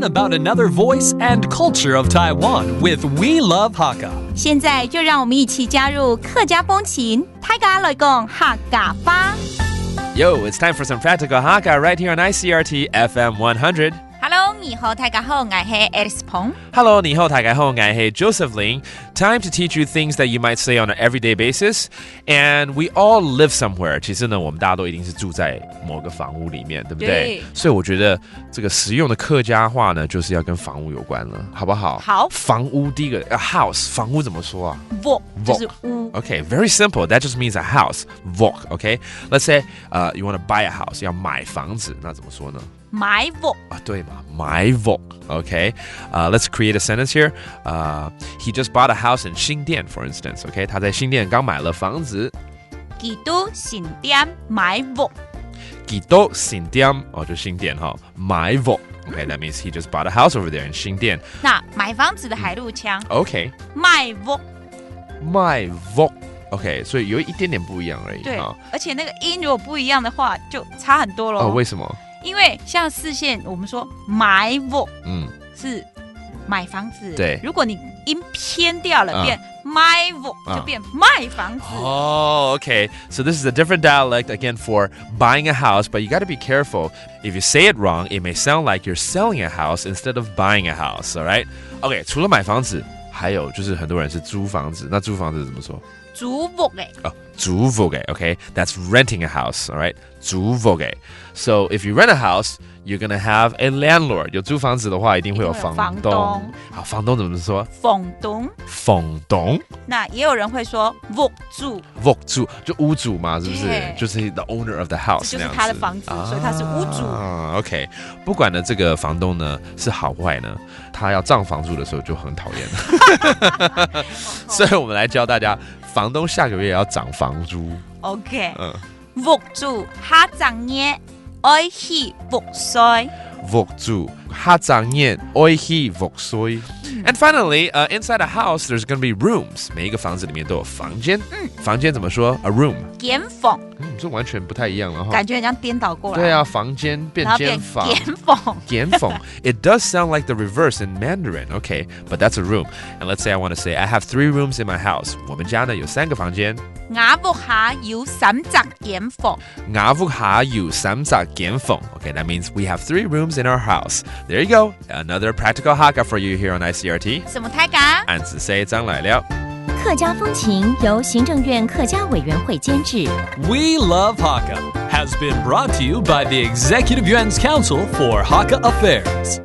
about another voice and culture of Taiwan with We Love Hakka. 现在就让我们一起加入客家风情，大家来讲客家吧。Yo, it's time for some practical Hakka right here on ICRT FM 100. Hello， 你好，大家好，我是 Alice Pong。Hello, 你好，大家好，我是 Joseph Ling. Time to teach you things that you might say on an everyday basis. And we all live somewhere. 其实呢，我们大家都一定是住在某个房屋里面，对不对？对。所以我觉得这个实用的客家话呢，就是要跟房屋有关了，好不好？好。房屋第一个 a house， 房屋怎么说啊？ Vok 就是屋。Okay, very simple. That just means a house. Vok, okay? Let's say you want to buy a house. 要买房子，那怎么说呢？买 Vok 啊，对嘛，买 Vok. Okay, let's create a sentence here. He just bought a house in 新店 for instance. Okay, 他在新店刚买了房子。佢都新店买 Vok. 佢都新店就新店哈，买 Vok. Okay, that means he just bought a house over there in 新店。那买房子的海陆腔。Okay. 买 Vok. 买 Vok.OK， 所以有一点点不一样而已。对，而且那个音如果不一样的话，就差很多咯。为什么？因为像四线，我们说买 Vok， 是买房子。对，如果你音偏掉了，变买 Vok，就变卖房子。Okay. So this is a different dialect again for buying a house, but you got to be careful. If you say it wrong, it may sound like you're selling a house instead of buying a house. All right? Okay. 除了买房子，还有就是很多人是租房子。那租房子怎么说？租屋嘅。租屋嘅 Okay, that's renting a house. All right, 租屋嘅 So if you rent a house, you're gonna have a landlord. 有租房子的话，一定会有房东。好，房东怎么说？房东。房东。那也有人会说屋主。屋主就屋主嘛，是不是？就是 the owner of the house， 这就是他的房子，所以他是屋主。OK， 不管呢这个房东呢是好坏呢，他要涨房租的时候就很讨厌。所以我们来教大家。房东下个月要涨房租。OK， 屋主下涨业爱去屋税。屋主下涨业爱去屋税。And finally, inside a house, there's going to be rooms. 每一个房子里面都有房间。房间怎么说 ？A room. 间房。这完全不太一样了哈。感觉很像颠倒过来。对啊，房间变间房。间房。间房。It does sound like the reverse in Mandarin, okay? But that's a room. And let's say I want to say I have 3 rooms in my house. 我们家呢有3个房间。我屋下有30間房。我屋下有30間房。Okay, that means we have 3 rooms in our house. There you go. Another practical Hakka for you here on ICRT. 什么太嘎？按子 say 张来了。客家风情由行政院客家委员会监制。We Love Hakka has been brought to you by the Executive Yuan's Council for Hakka Affairs.